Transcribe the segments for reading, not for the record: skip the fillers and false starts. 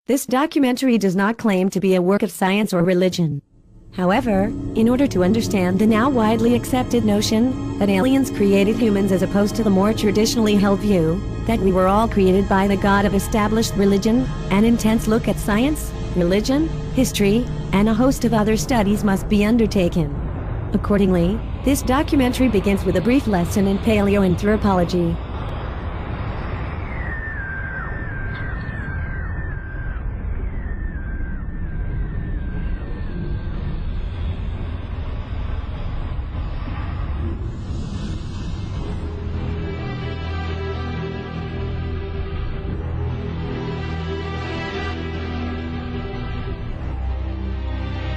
This documentary does not claim to be a work of science or religion. However, in order to understand the now widely accepted notion that aliens created humans as opposed to the more traditionally held view that we were all created by the God of established religion, an intense look at science, religion, history, and a host of other studies must be undertaken. Accordingly, this documentary begins with a brief lesson in paleoanthropology.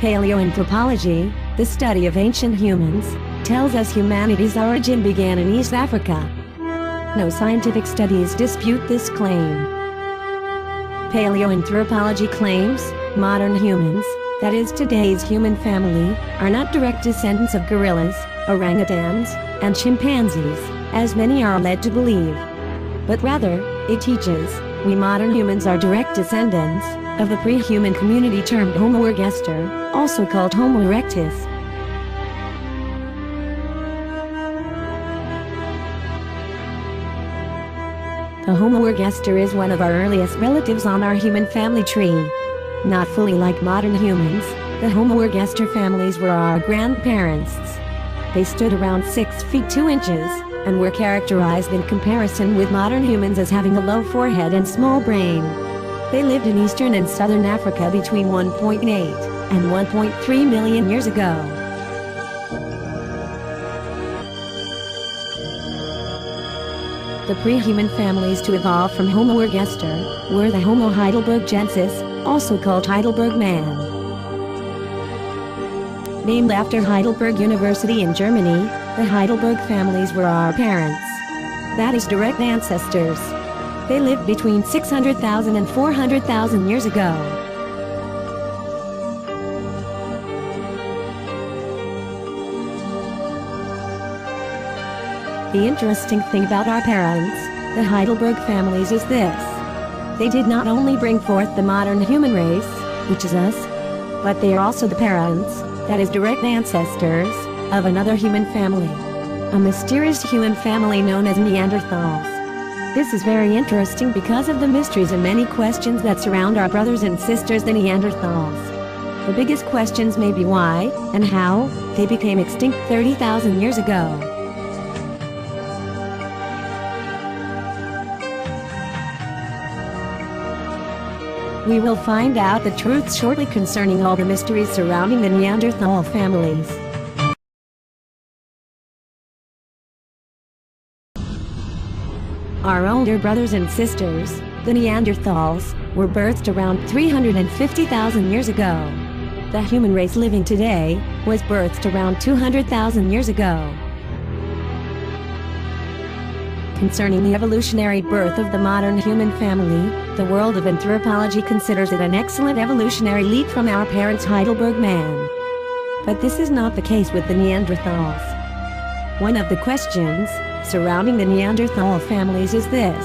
Paleoanthropology, the study of ancient humans, tells us humanity's origin began in East Africa. No scientific studies dispute this claim. Paleoanthropology claims modern humans, that is today's human family, are not direct descendants of gorillas, orangutans, and chimpanzees, as many are led to believe. But rather, it teaches, we modern humans are direct descendants of the pre-human community termed homo ergaster, also called homo erectus. The homo ergaster is one of our earliest relatives on our human family tree. Not fully like modern humans, the homo ergaster families were our grandparents. They stood around 6 feet 2 inches, and were characterized in comparison with modern humans as having a low forehead and small brain. They lived in eastern and southern Africa between 1.8 and 1.3 million years ago. The pre-human families to evolve from Homo ergaster were the Homo heidelburgenesis, also called Heidelberg man. Named after Heidelberg University in Germany, the Heidelberg families were our parents. That is direct ancestors. They lived between 600,000 and 400,000 years ago. The interesting thing about our parents, the Heidelberg families, is this. They did not only bring forth the modern human race, which is us, but they are also the parents, that is direct ancestors, of another human family. A mysterious human family known as Neanderthals. This is very interesting because of the mysteries and many questions that surround our brothers and sisters, the Neanderthals. The biggest questions may be why, and how, they became extinct 30,000 years ago. We will find out the truth shortly concerning all the mysteries surrounding the Neanderthal families. Our older brothers and sisters, the Neanderthals, were birthed around 350,000 years ago. The human race living today was birthed around 200,000 years ago. Concerning the evolutionary birth of the modern human family, the world of anthropology considers it an excellent evolutionary leap from our parents' Heidelberg man. But this is not the case with the Neanderthals. One of the questions surrounding the Neanderthal families is this.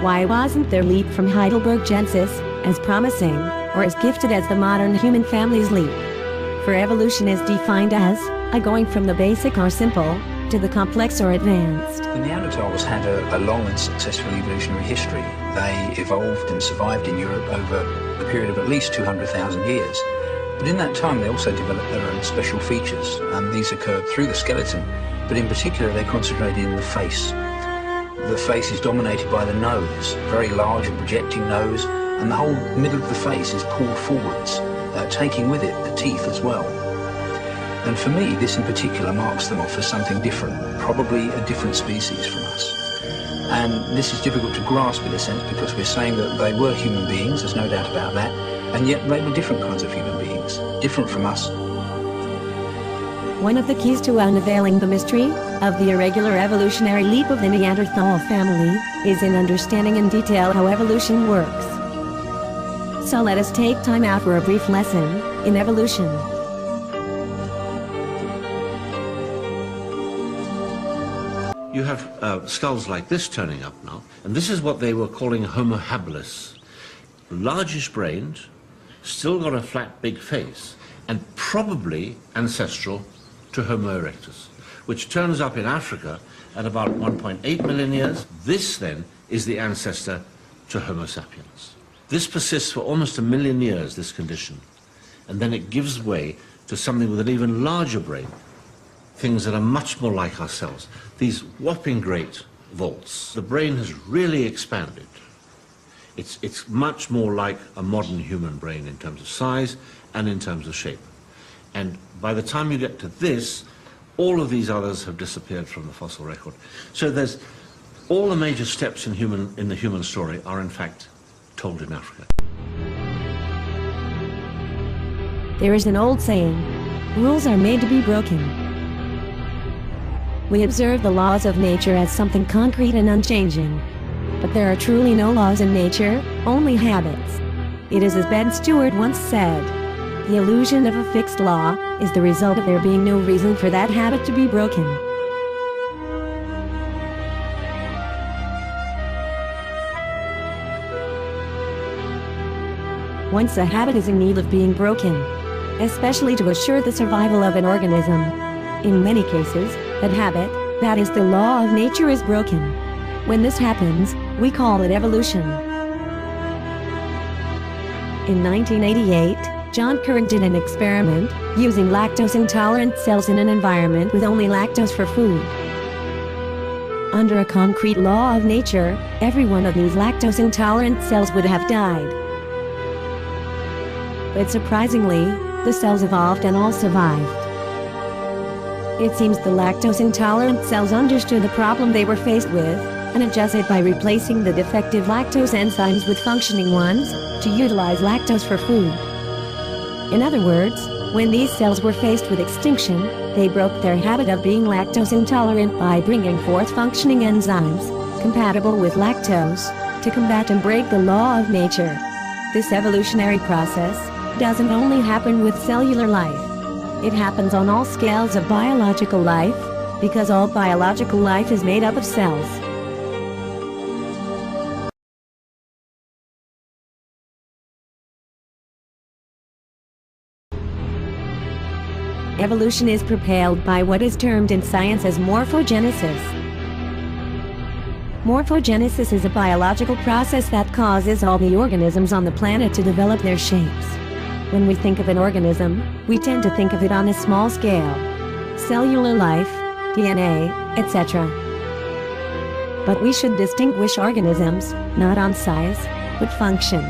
Why wasn't their leap from heidelburgenesis as promising, or as gifted as the modern human family's leap? For evolution is defined as a going from the basic or simple to the complex or advanced. The Neanderthals had a long and successful evolutionary history. They evolved and survived in Europe over a period of at least 200,000 years. But in that time they also developed their own special features, and these occurred through the skeleton, but in particular they concentrated in the face. The face is dominated by the nose, very large and projecting nose, and the whole middle of the face is pulled forwards, taking with it the teeth as well. And for me, this in particular marks them off as something different, probably a different species from us. And this is difficult to grasp in a sense because we're saying that they were human beings, there's no doubt about that, and yet they were different kinds of human beings, different from us. One of the keys to unveiling the mystery of the irregular evolutionary leap of the Neanderthal family is in understanding in detail how evolution works. So let us take time out for a brief lesson in evolution. You have skulls like this turning up now, and this is what they were calling Homo habilis. largish brained, still got a flat big face, and probably ancestral to Homo erectus, which turns up in Africa at about 1.8 million years. This then is the ancestor to Homo sapiens. This persists for almost 1 million years, this condition, and then it gives way to something with an even larger brain, things that are much more like ourselves, these whopping great vaults. The brain has really expanded. It's much more like a modern human brain in terms of size and in terms of shape. And by the time you get to this, all of these others have disappeared from the fossil record. So there's all the major steps in the human story are in fact told in Africa. There is an old saying, rules are made to be broken. We observe the laws of nature as something concrete and unchanging. But there are truly no laws in nature, only habits. It is as Ben Stewart once said, the illusion of a fixed law is the result of there being no reason for that habit to be broken. Once a habit is in need of being broken, especially to assure the survival of an organism, in many cases, that habit, that is the law of nature, is broken. When this happens, we call it evolution. In 1988, John Curran did an experiment using lactose-intolerant cells in an environment with only lactose for food. Under a concrete law of nature, every one of these lactose-intolerant cells would have died. But surprisingly, the cells evolved and all survived. It seems the lactose-intolerant cells understood the problem they were faced with, and adjusted by replacing the defective lactose enzymes with functioning ones, to utilize lactose for food. In other words, when these cells were faced with extinction, they broke their habit of being lactose intolerant by bringing forth functioning enzymes, compatible with lactose, to combat and break the law of nature. This evolutionary process doesn't only happen with cellular life. It happens on all scales of biological life, because all biological life is made up of cells. Evolution is propelled by what is termed in science as morphogenesis. Morphogenesis is a biological process that causes all the organisms on the planet to develop their shapes. When we think of an organism, we tend to think of it on a small scale. Cellular life, DNA, etc. But we should distinguish organisms, not on size, but function.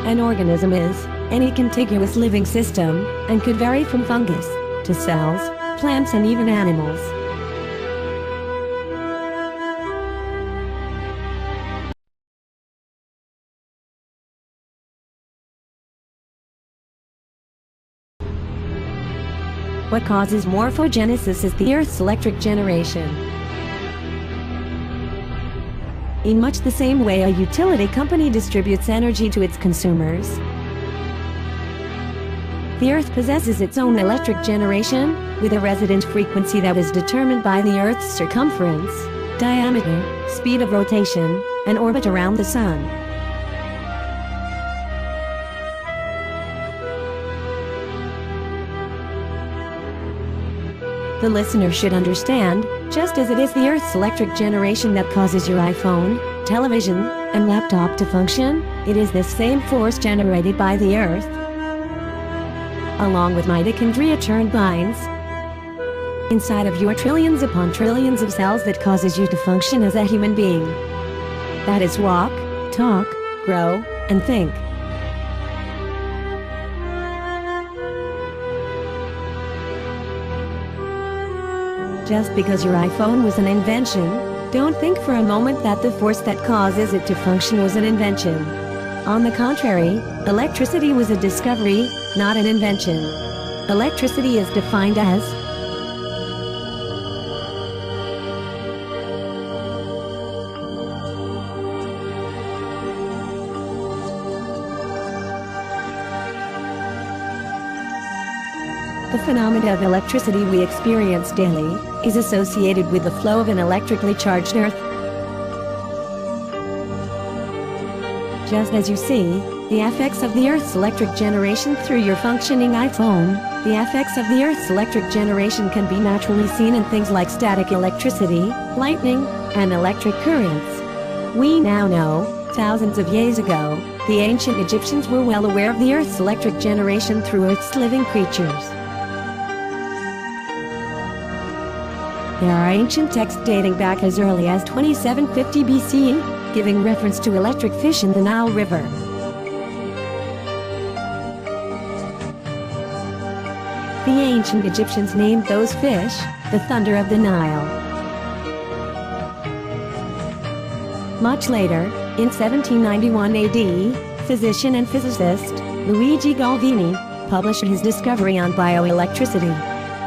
An organism is any contiguous living system, and could vary from fungus to cells, plants, and even animals. What causes morphogenesis is the Earth's electric generation. In much the same way a utility company distributes energy to its consumers, the Earth possesses its own electric generation, with a resident frequency that is determined by the Earth's circumference, diameter, speed of rotation, and orbit around the Sun. The listener should understand, just as it is the Earth's electric generation that causes your iPhone, television, and laptop to function, it is this same force generated by the Earth, along with mitochondria turbines, inside of your trillions upon trillions of cells that causes you to function as a human being. That is walk, talk, grow, and think. Just because your iPhone was an invention, don't think for a moment that the force that causes it to function was an invention. On the contrary, electricity was a discovery, not an invention. Electricity is defined as the phenomena of electricity we experience daily is associated with the flow of an electrically charged earth. Just as you see the effects of the Earth's electric generation through your functioning iPhone, the effects of the Earth's electric generation can be naturally seen in things like static electricity, lightning, and electric currents. We now know, thousands of years ago, the ancient Egyptians were well aware of the Earth's electric generation through Earth's living creatures. There are ancient texts dating back as early as 2750 BCE, giving reference to electric fish in the Nile River. The ancient Egyptians named those fish the thunder of the Nile. Much later, in 1791 AD, physician and physicist Luigi Galvini published his discovery on bioelectricity.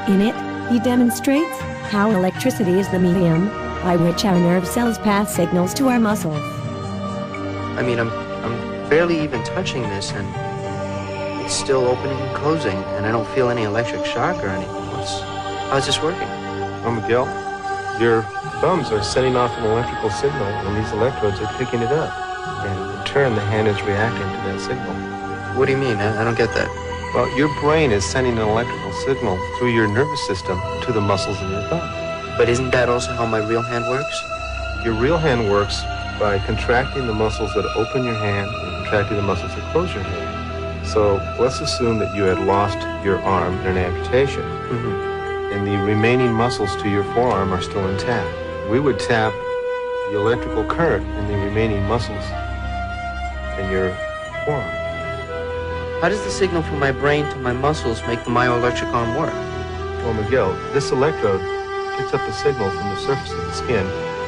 In it, he demonstrates how electricity is the medium by which our nerve cells pass signals to our muscles. I mean, I'm barely even touching this, and it's still opening and closing, and I don't feel any electric shock or anything. How's this working? Oh, Miguel, your thumbs are sending off an electrical signal, and these electrodes are picking it up. And in turn, the hand is reacting to that signal. What do you mean? I don't get that. Well, your brain is sending an electrical signal through your nervous system to the muscles in your thumb. But isn't that also how my real hand works? Your real hand works by contracting the muscles that open your hand and contracting the muscles that close your hand. So let's assume that you had lost your arm in an amputation, and the remaining muscles to your forearm are still intact. We would tap the electrical current in the remaining muscles in your forearm. How does the signal from my brain to my muscles make the myoelectric arm work? Well, Miguel, this electrode picks up a signal from the surface of the skin,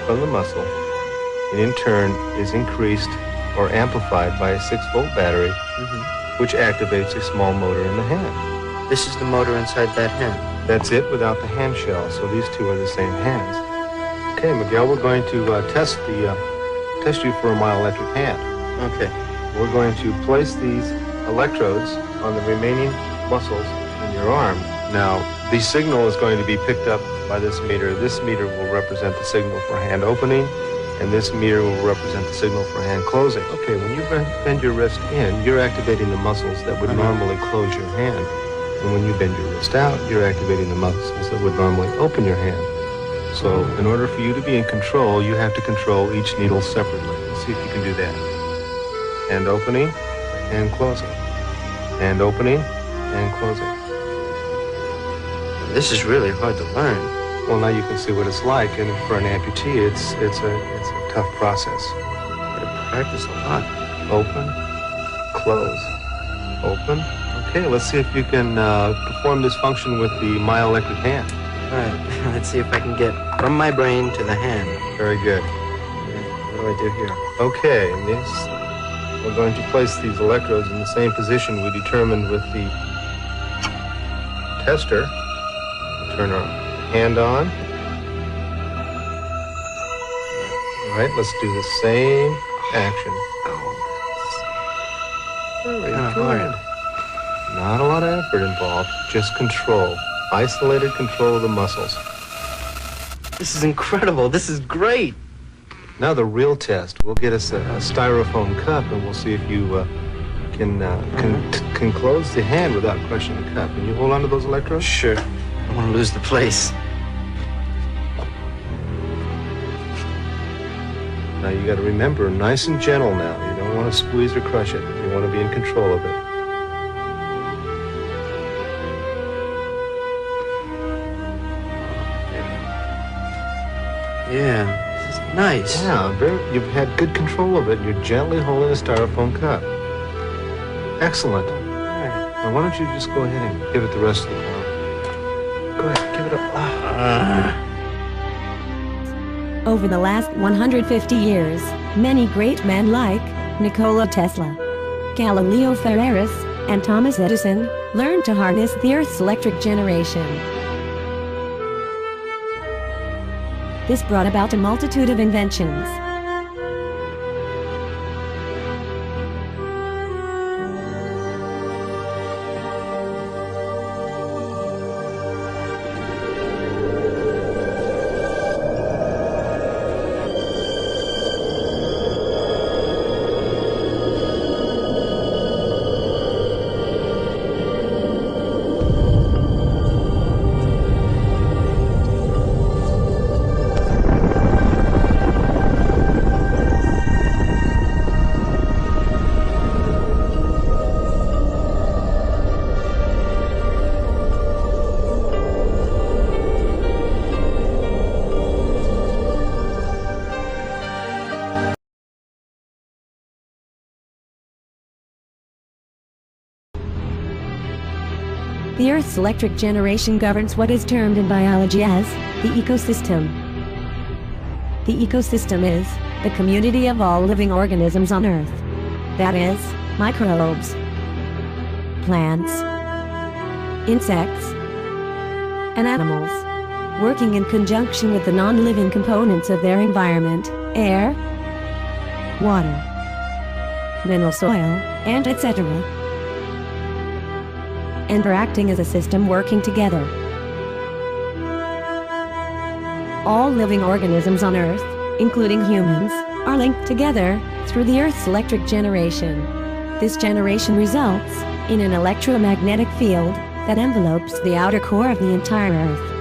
from the muscle, and in turn is increased or amplified by a 6-volt battery, which activates a small motor in the hand. This is the motor inside that hand? That's it without the hand shell, so these two are the same hands. Okay, Miguel, we're going to test you for a myoelectric hand. Okay. We're going to place these electrodes on the remaining muscles in your arm. Now, the signal is going to be picked up by this meter. This meter will represent the signal for hand opening, and this meter will represent the signal for hand closing. Okay, when you bend your wrist in, you're activating the muscles that would normally close your hand. And when you bend your wrist out, you're activating the muscles that would normally open your hand. So, in order for you to be in control, you have to control each needle separately. Let's see if you can do that. Hand opening, hand closing. Hand opening, hand closing. This is really hard to learn. Well, now you can see what it's like, and for an amputee, it's a tough process. Gotta practice a lot. Open, close, open. Okay, let's see if you can perform this function with the myoelectric hand. All right, let's see if I can get from my brain to the hand. Very good. What do I do here? Okay, we're going to place these electrodes in the same position we determined with the tester. Turn our hand on. All right, let's do the same action. Very good. Not a lot of effort involved, just control. Isolated control of the muscles. This is incredible. This is great. Now the real test. We'll get us a styrofoam cup, and we'll see if you can close the hand without crushing the cup. Can you hold on to those electrodes? Sure. I want to lose the place. Now you got to remember, nice and gentle now. You don't want to squeeze or crush it. You want to be in control of it. Yeah, this is nice. Yeah, you've had good control of it. You're gently holding a styrofoam cup. Excellent. All right. Now why don't you just go ahead and give it the rest of the power. Go ahead, give it up. Over the last 150 years, many great men like Nikola Tesla, Galileo Ferreris, and Thomas Edison learned to harness the Earth's electric generation. This brought about a multitude of inventions. The Earth's electric generation governs what is termed in biology as the ecosystem. The ecosystem is the community of all living organisms on Earth. That is, microbes, plants, insects, and animals, working in conjunction with the non-living components of their environment, air, water, mineral soil, and etc. Interacting as a system working together. All living organisms on Earth, including humans, are linked together through the Earth's electric generation. This generation results in an electromagnetic field that envelopes the outer core of the entire Earth.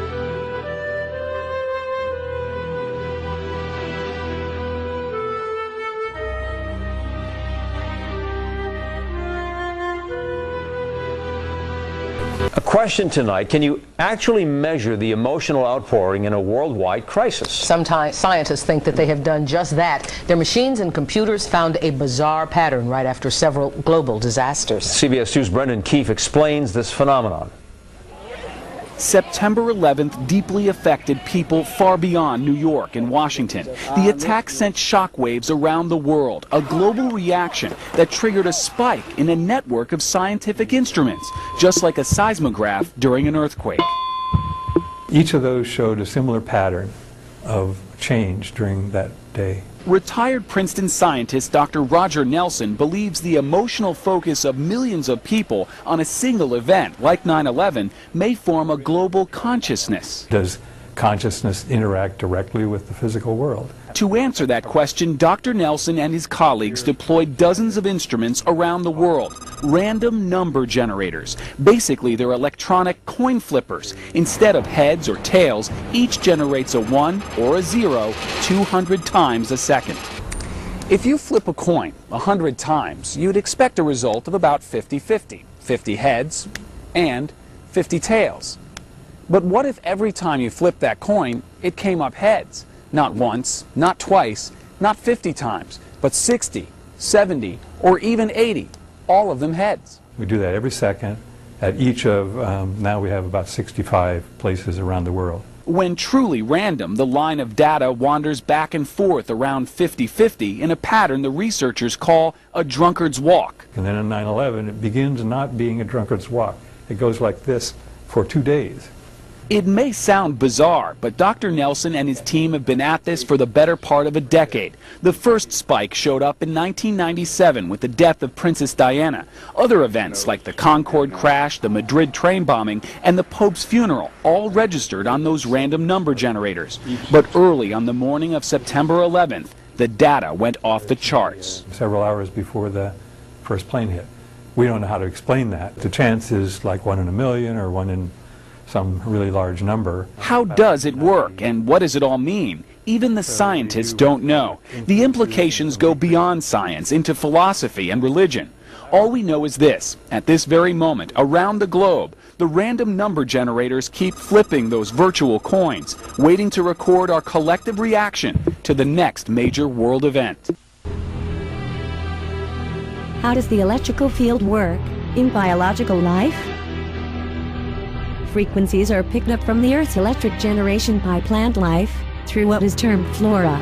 A question tonight, can you actually measure the emotional outpouring in a worldwide crisis? Sometimes scientists think that they have done just that. Their machines and computers found a bizarre pattern right after several global disasters. CBS 2's Brendan Keefe explains this phenomenon. September 11th deeply affected people far beyond New York and Washington. The attack sent shockwaves around the world, a global reaction that triggered a spike in a network of scientific instruments, just like a seismograph during an earthquake. Each of those showed a similar pattern of change during that day. Retired Princeton scientist Dr. Roger Nelson believes the emotional focus of millions of people on a single event like 9/11 may form a global consciousness. Does consciousness interact directly with the physical world? To answer that question, Dr. Nelson and his colleagues deployed dozens of instruments around the world, random number generators. Basically, they're electronic coin flippers. Instead of heads or tails, each generates a 1 or a 0 200 times a second. If you flip a coin 100 times, you'd expect a result of about 50-50, 50 heads and 50 tails. But what if every time you flipped that coin, it came up heads? Not once, not twice, not 50 times, but 60, 70, or even 80, all of them heads. We do that every second at each of, now we have about 65 places around the world. When truly random, the line of data wanders back and forth around 50-50 in a pattern the researchers call a drunkard's walk. And then on 9/11, it begins not being a drunkard's walk. It goes like this for 2 days. It may sound bizarre, but Dr. Nelson and his team have been at this for the better part of a decade. The first spike showed up in 1997 with the death of Princess Diana. Other events like the Concorde crash, the Madrid train bombing, and the Pope's funeral all registered on those random number generators. But early on the morning of September 11th, the data went off the charts. Several hours before the first plane hit. We don't know how to explain that. The chance is like 1 in a million or 1 in some really large number. How does it work, and what does it all mean? Even the scientists don't know. The implications go beyond science into philosophy and religion. All we know is this: at this very moment, around the globe, the random number generators keep flipping those virtual coins, waiting to record our collective reaction to the next major world event. How does the electrical field work in biological life? Frequencies are picked up from the Earth's electric generation by plant life through what is termed flora.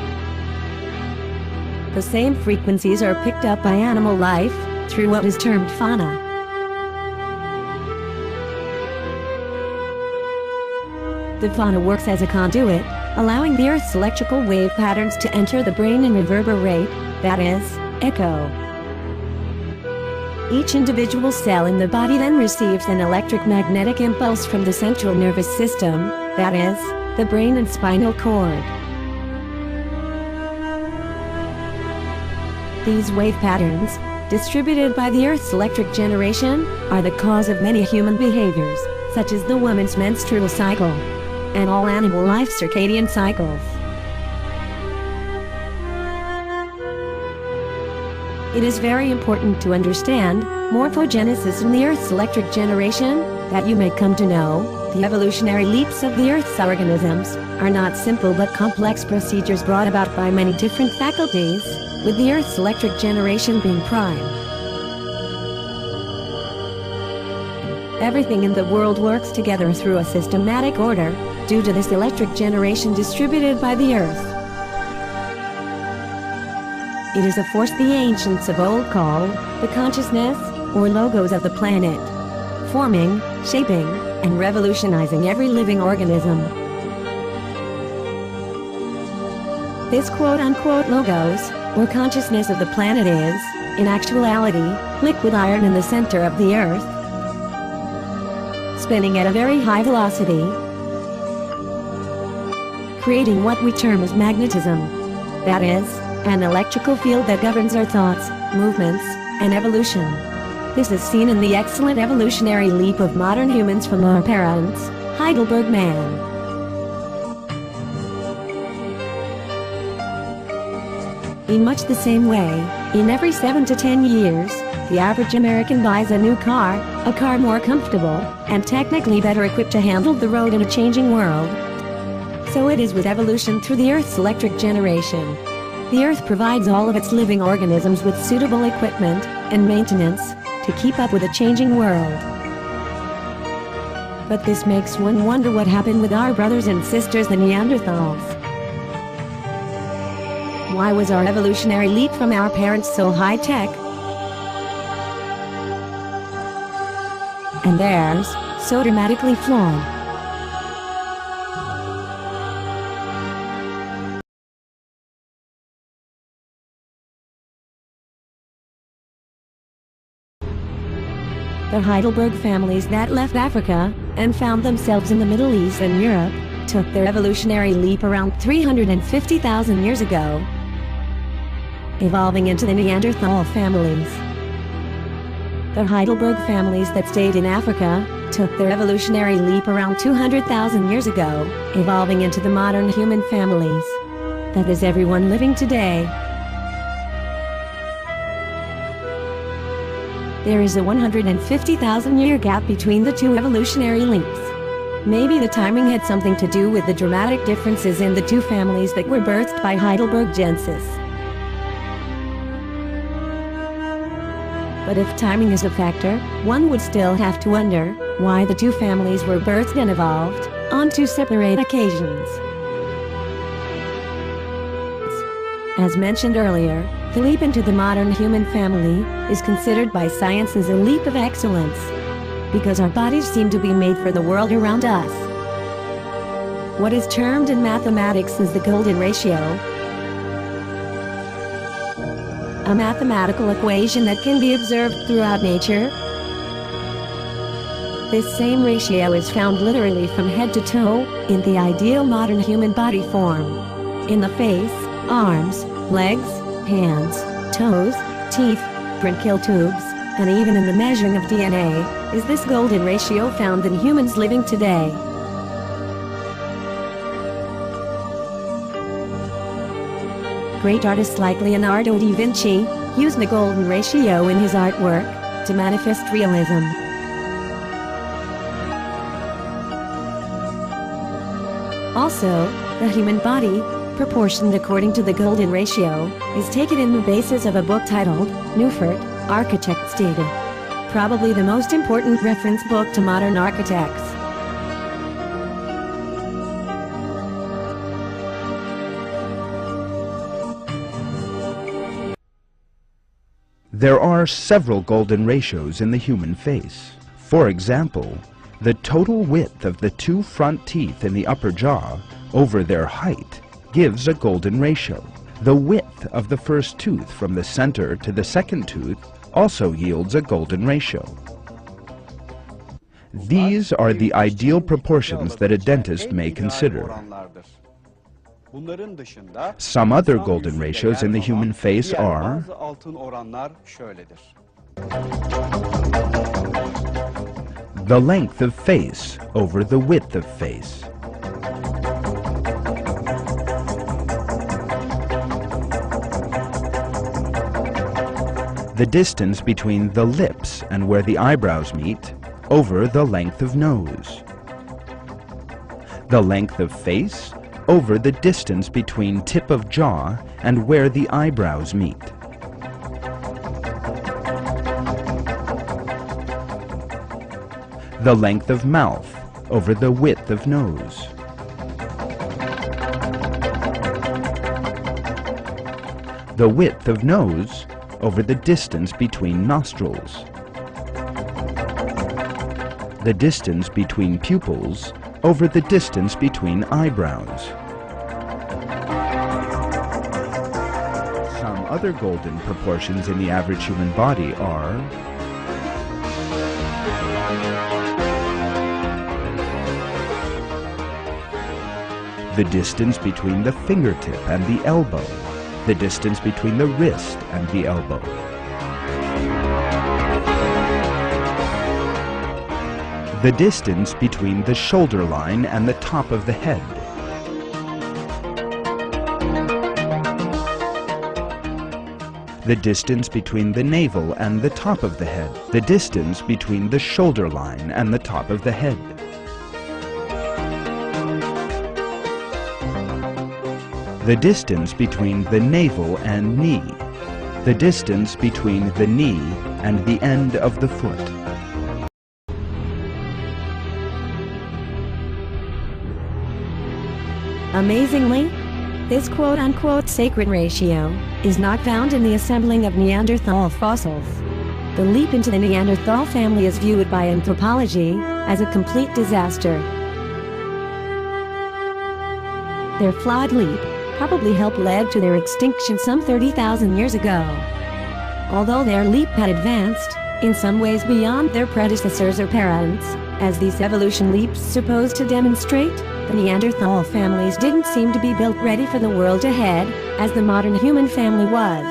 The same frequencies are picked up by animal life through what is termed fauna. The fauna works as a conduit, allowing the Earth's electrical wave patterns to enter the brain and reverberate, that is, echo. Each individual cell in the body then receives an electric-magnetic impulse from the central nervous system, that is, the brain and spinal cord. These wave patterns, distributed by the Earth's electric generation, are the cause of many human behaviors, such as the woman's menstrual cycle, and all animal life circadian cycles. It is very important to understand morphogenesis in the Earth's electric generation, that you may come to know the evolutionary leaps of the Earth's organisms are not simple but complex procedures brought about by many different faculties, with the Earth's electric generation being prime. Everything in the world works together through a systematic order, due to this electric generation distributed by the Earth. It is a force the ancients of old called the consciousness, or logos of the planet, forming, shaping, and revolutionizing every living organism. This quote-unquote logos, or consciousness of the planet is, in actuality, liquid iron in the center of the Earth, spinning at a very high velocity, creating what we term as magnetism. That is, an electrical field that governs our thoughts, movements, and evolution. This is seen in the excellent evolutionary leap of modern humans from our parents, Heidelberg man. In much the same way, in every 7 to 10 years, the average American buys a new car, a car more comfortable, and technically better equipped to handle the road in a changing world. So it is with evolution through the Earth's electric generation. The Earth provides all of its living organisms with suitable equipment and maintenance to keep up with a changing world. But this makes one wonder what happened with our brothers and sisters, the Neanderthals. Why was our evolutionary leap from our parents so high-tech, and theirs so dramatically flawed? The Heidelberg families that left Africa and found themselves in the Middle East and Europe took their evolutionary leap around 350,000 years ago, evolving into the Neanderthal families. The Heidelberg families that stayed in Africa took their evolutionary leap around 200,000 years ago, evolving into the modern human families. That is everyone living today. There is a 150,000-year gap between the two evolutionary leaps. Maybe the timing had something to do with the dramatic differences in the two families that were birthed by heidelburgenesis. But if timing is a factor, one would still have to wonder why the two families were birthed and evolved on two separate occasions. As mentioned earlier, the leap into the modern human family is considered by science as a leap of excellence, because our bodies seem to be made for the world around us. What is termed in mathematics as the golden ratio, a mathematical equation that can be observed throughout nature. This same ratio is found literally from head to toe in the ideal modern human body form. In the face, arms, legs, hands, toes, teeth, bronchial tubes, and even in the measuring of DNA, is this golden ratio found in humans living today. Great artists like Leonardo da Vinci used the golden ratio in his artwork to manifest realism. Also, the human body, proportioned according to the golden ratio, is taken in the basis of a book titled Neufert, Architect's Data. Probably the most important reference book to modern architects. There are several golden ratios in the human face. For example, the total width of the two front teeth in the upper jaw over their height gives a golden ratio. The width of the first tooth from the center to the second tooth also yields a golden ratio. These are the ideal proportions that a dentist may consider. Some other golden ratios in the human face are the length of face over the width of face, the distance between the lips and where the eyebrows meet over the length of nose, the length of face over the distance between tip of jaw and where the eyebrows meet, the length of mouth over the width of nose. The width of nose over the distance between nostrils. The distance between pupils over the distance between eyebrows. Some other golden proportions in the average human body are the distance between the fingertip and the elbow, the distance between the wrist and the elbow. The distance between the shoulder line and the top of the head. The distance between the navel and the top of the head. The distance between the shoulder line and the top of the head. The distance between the navel and knee. The distance between the knee and the end of the foot. Amazingly, this quote-unquote sacred ratio is not found in the assembling of Neanderthal fossils. The leap into the Neanderthal family is viewed by anthropology as a complete disaster. Their flawed leap probably helped lead to their extinction some 30,000 years ago. Although their leap had advanced, in some ways beyond their predecessors or parents, as these evolution leaps supposed to demonstrate, the Neanderthal families didn't seem to be built ready for the world ahead, as the modern human family was.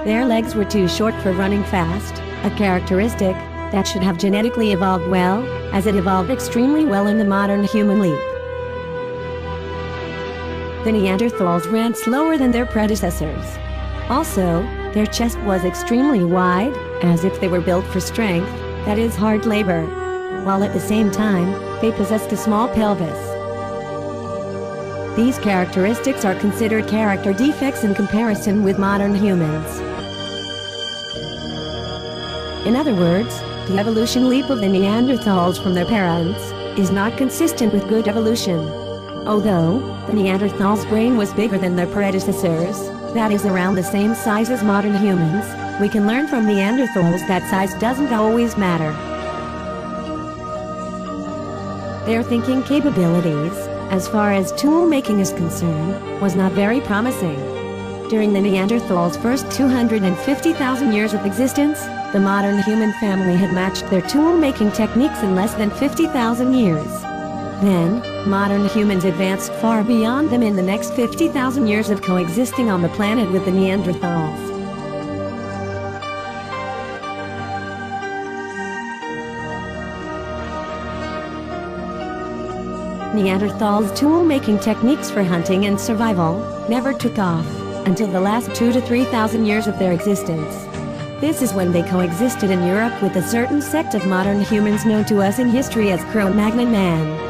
Their legs were too short for running fast, a characteristic that should have genetically evolved well, as it evolved extremely well in the modern human leap. The Neanderthals ran slower than their predecessors. Also, their chest was extremely wide, as if they were built for strength, that is hard labor, while at the same time, they possessed a small pelvis. These characteristics are considered character defects in comparison with modern humans. In other words, the evolution leap of the Neanderthals from their parents is not consistent with good evolution. Although the Neanderthals' brain was bigger than their predecessors, that is around the same size as modern humans, we can learn from Neanderthals that size doesn't always matter. Their thinking capabilities, as far as tool making is concerned, was not very promising. During the Neanderthals' first 250,000 years of existence, the modern human family had matched their tool making techniques in less than 50,000 years. Then, modern humans advanced far beyond them in the next 50,000 years of coexisting on the planet with the Neanderthals. Neanderthals' tool-making techniques for hunting and survival never took off until the last 2,000 to 3,000 years of their existence. This is when they coexisted in Europe with a certain sect of modern humans known to us in history as Cro-Magnon man.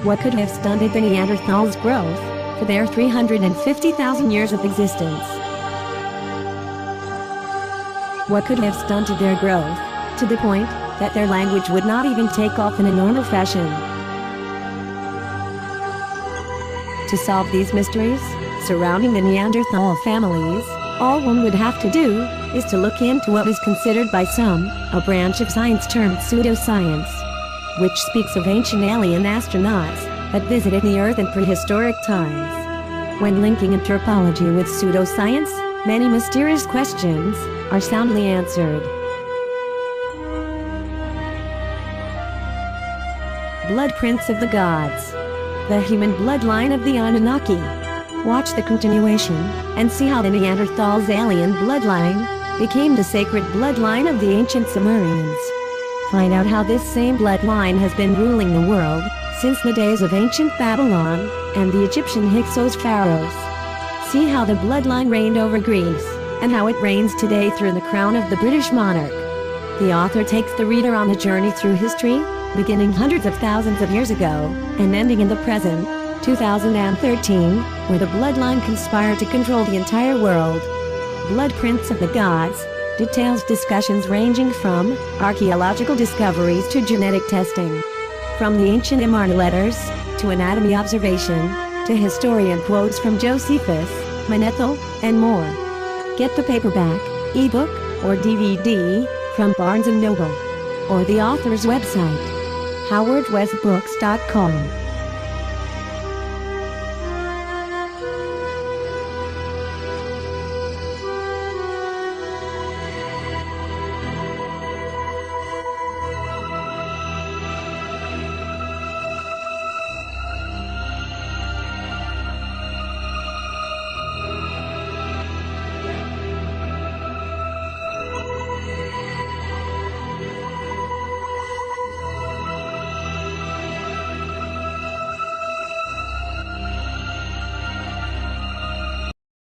What could have stunted the Neanderthals' growth for their 350,000 years of existence? What could have stunted their growth to the point that their language would not even take off in a normal fashion? To solve these mysteries surrounding the Neanderthal families, all one would have to do is to look into what is considered by some a branch of science termed pseudoscience, which speaks of ancient alien astronauts that visited the Earth in prehistoric times. When linking anthropology with pseudoscience, many mysterious questions are soundly answered. Bloodprints of the Gods. The Human Bloodline of the Anunnaki. Watch the continuation and see how the Neanderthals' alien bloodline became the sacred bloodline of the ancient Sumerians. Find out how this same bloodline has been ruling the world since the days of ancient Babylon and the Egyptian Hyksos pharaohs. see how the bloodline reigned over Greece, and how it reigns today through the crown of the British monarch. The author takes the reader on a journey through history, beginning hundreds of thousands of years ago, and ending in the present, 2013, where the bloodline conspired to control the entire world. Bloodprints of the Gods details discussions ranging from archaeological discoveries to genetic testing. From the ancient Amarna letters, to anatomy observation, to historian quotes from Josephus, Manetho, and more. Get the paperback, ebook, or DVD from Barnes & Noble, or the author's website, howardwestbooks.com.